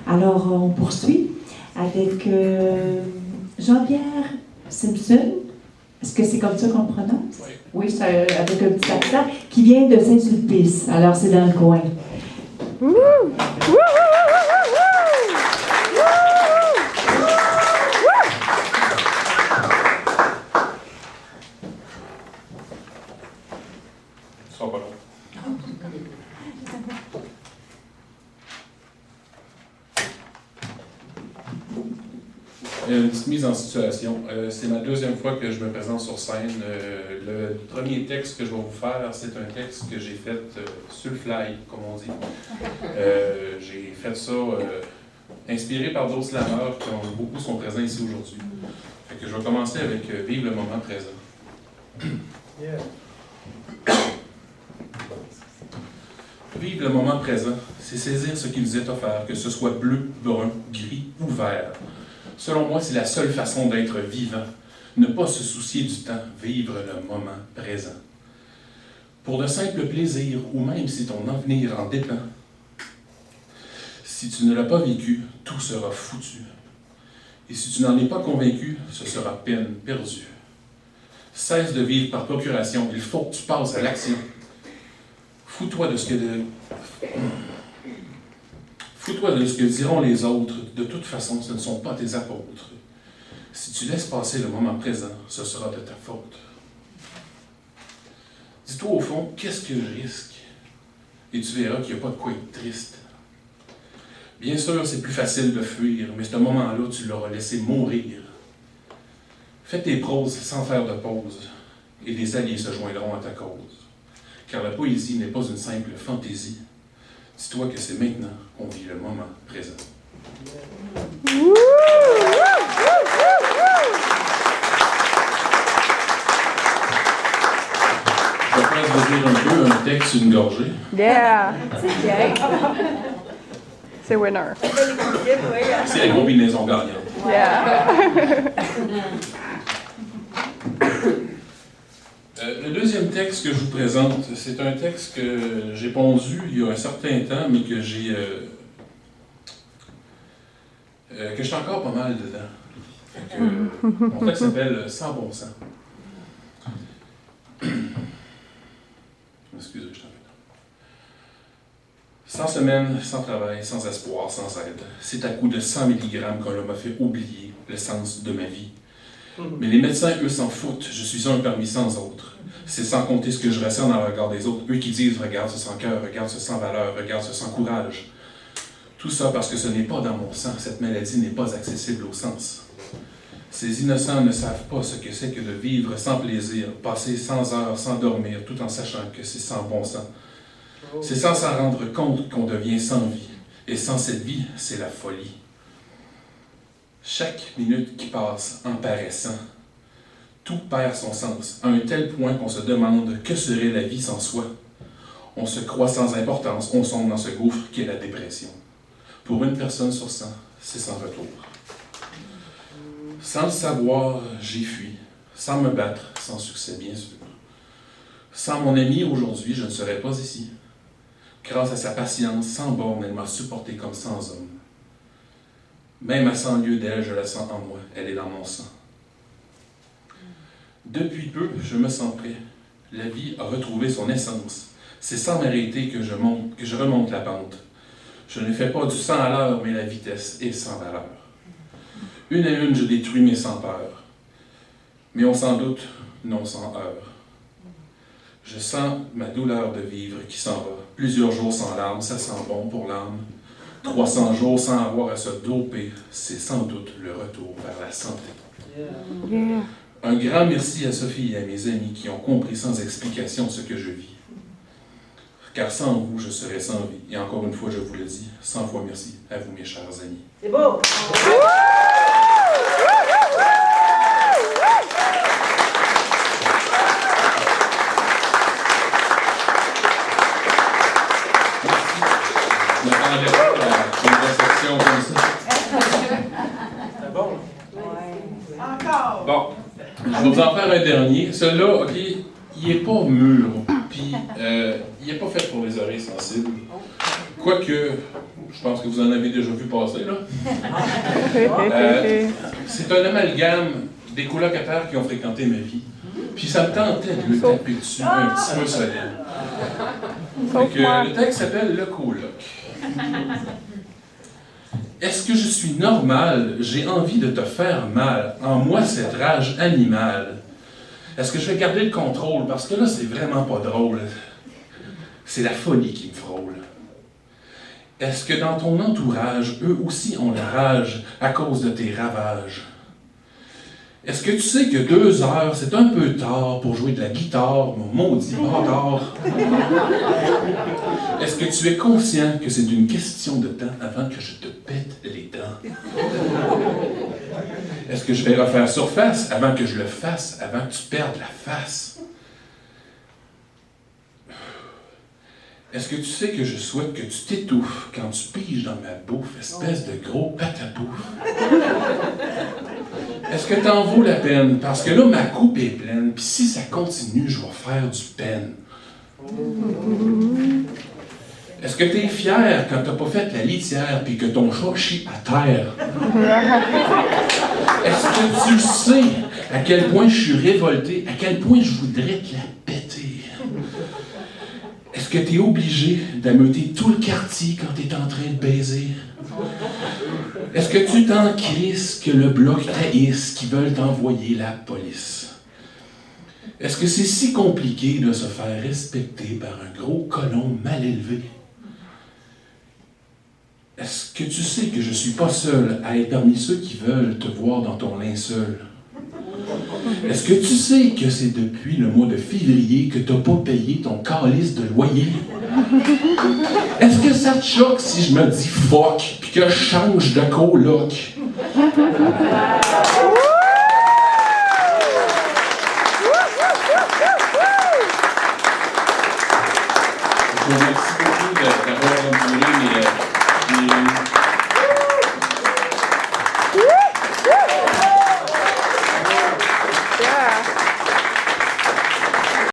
Alors, on poursuit avec Jean-Pierre Simpson. Est-ce que c'est comme ça qu'on le prononce? Oui. Oui, c'est avec un petit accent, qui vient de Saint-Sulpice. Alors, c'est dans le coin. Ce sera pas long. Une petite mise en situation. C'est ma deuxième fois que je me présente sur scène. Le premier texte que je vais vous faire, c'est un texte que j'ai fait sur le fly, comme on dit. J'ai fait ça inspiré par d'autres slameurs qui ont beaucoup sont présents ici aujourd'hui. Fait que je vais commencer avec Vive le moment présent. Vivre le moment présent, c'est saisir ce qui nous est offert, que ce soit bleu, brun, gris ou vert. Selon moi, c'est la seule façon d'être vivant. Ne pas se soucier du temps, vivre le moment présent. Pour de simples plaisirs, ou même si ton avenir en dépend, si tu ne l'as pas vécu, tout sera foutu. Et si tu n'en es pas convaincu, ce sera peine perdue. Cesse de vivre par procuration, il faut que tu passes à l'action. Fous-toi de ce que diront les autres. De toute façon, ce ne sont pas tes apôtres. Si tu laisses passer le moment présent, ce sera de ta faute. Dis-toi au fond, qu'est-ce que je risque? Et tu verras qu'il n'y a pas de quoi être triste. Bien sûr, c'est plus facile de fuir, mais ce moment-là, tu l'auras laissé mourir. Fais tes proses sans faire de pause, et des alliés se joindront à ta cause. Car la poésie n'est pas une simple fantaisie. Dis-toi que c'est maintenant qu'on vit le moment présent. Je vais faire vous dire un peu un texte, une gorgée. Yeah! C'est bien. C'est winner. C'est la combinaison gagnante. Yeah! Le deuxième texte que je vous présente, c'est un texte que j'ai pondu il y a un certain temps, mais que je suis encore pas mal dedans. Mon texte s'appelle « Sans bon sens ». Excusez, je t'en prie. Sans semaine, sans travail, sans espoir, sans aide. C'est à coup de 100 mg qu'on m'a fait oublier le sens de ma vie. Mais les médecins, eux, s'en foutent. Je suis un parmi 100 autres. C'est sans compter ce que je ressens dans le regard des autres. Eux qui disent « regarde ce sans cœur, regarde ce sans valeur, regarde ce sans courage ». Tout ça parce que ce n'est pas dans mon sang. Cette maladie n'est pas accessible au sens. Ces innocents ne savent pas ce que c'est que de vivre sans plaisir, passer 100 heures sans dormir, tout en sachant que c'est sans bon sens. C'est sans s'en rendre compte qu'on devient sans vie. Et sans cette vie, c'est la folie. Chaque minute qui passe en paraissant, tout perd son sens, à un tel point qu'on se demande que serait la vie sans soi. On se croit sans importance, on sombre dans ce gouffre qu'est la dépression. Pour une personne sur 100, c'est sans retour. Sans le savoir, j'ai fui, sans me battre, sans succès bien sûr. Sans mon ami aujourd'hui, je ne serais pas ici. Grâce à sa patience sans borne, elle m'a supporté comme 100 hommes. Même à 100 lieues d'elle, je la sens en moi, elle est dans mon sang. Depuis peu, je me sens prêt. La vie a retrouvé son essence. C'est sans m'arrêter que je remonte la pente. Je ne fais pas du 100 à l'heure, mais la vitesse est sans valeur. Une à une, je détruis mes sans peur. Mais on s'en doute, non sans heurts. Je sens ma douleur de vivre qui s'en va. Plusieurs jours sans larmes, ça sent bon pour l'âme. 300 jours sans avoir à se doper, c'est sans doute le retour vers la santé. Yeah. Un grand merci à Sophie et à mes amis qui ont compris sans explication ce que je vis. Car sans vous, je serais sans vie. Et encore une fois, je vous le dis, 100 fois merci à vous, mes chers amis. C'est beau! Je m'attendais pas à une réception comme ça. C'est bon? Ouais. Encore! Bon, je vais vous en faire un dernier. Celui-là, OK, il n'est pas mûr, puis il n'est pas fait pour les oreilles sensibles. Quoique, Je pense que vous en avez déjà vu passer, là. C'est un amalgame des colocataires qui ont fréquenté ma vie. Puis ça me tentait de le taper dessus un petit peu solide. Donc, le texte s'appelle « Le coloc ». Est-ce que je suis normal? J'ai envie de te faire mal. En moi, cette rage animale. Est-ce que je vais garder le contrôle? Parce que là, c'est vraiment pas drôle. C'est la folie qui me frôle. Est-ce que dans ton entourage, eux aussi ont la rage à cause de tes ravages? Est-ce que tu sais que 2 heures, c'est un peu tard pour jouer de la guitare, mon maudit bâtard? Est-ce que tu es conscient que c'est une question de temps avant que je te pète les dents? Est-ce que je vais refaire surface avant que je le fasse, avant que tu perdes la face? Est-ce que tu sais que je souhaite que tu t'étouffes quand tu piges dans ma bouffe, espèce de gros patapouf? Est-ce que t'en vaut la peine? Parce que là, ma coupe est pleine, puis si ça continue, je vais faire du peine. Est-ce que t'es fier quand t'as pas fait la litière, puis que ton chat chie à terre? Est-ce que tu sais à quel point je suis révolté, à quel point je voudrais te la péter? Est-ce que t'es obligé d'ameuter tout le quartier quand t'es en train de baiser? Est-ce que tu t'en crisses que le bloc trahisse, qui veulent t'envoyer la police? Est-ce que c'est si compliqué de se faire respecter par un gros colon mal élevé? Est-ce que tu sais que je suis pas seul à être parmi ceux qui veulent te voir dans ton linceul? Est-ce que tu sais que c'est depuis le mois de février que t'as pas payé ton calice de loyer? Est-ce que ça te choque si je me dis fuck puis que je change de coloc? Je vous remercie beaucoup d'avoir enduré mes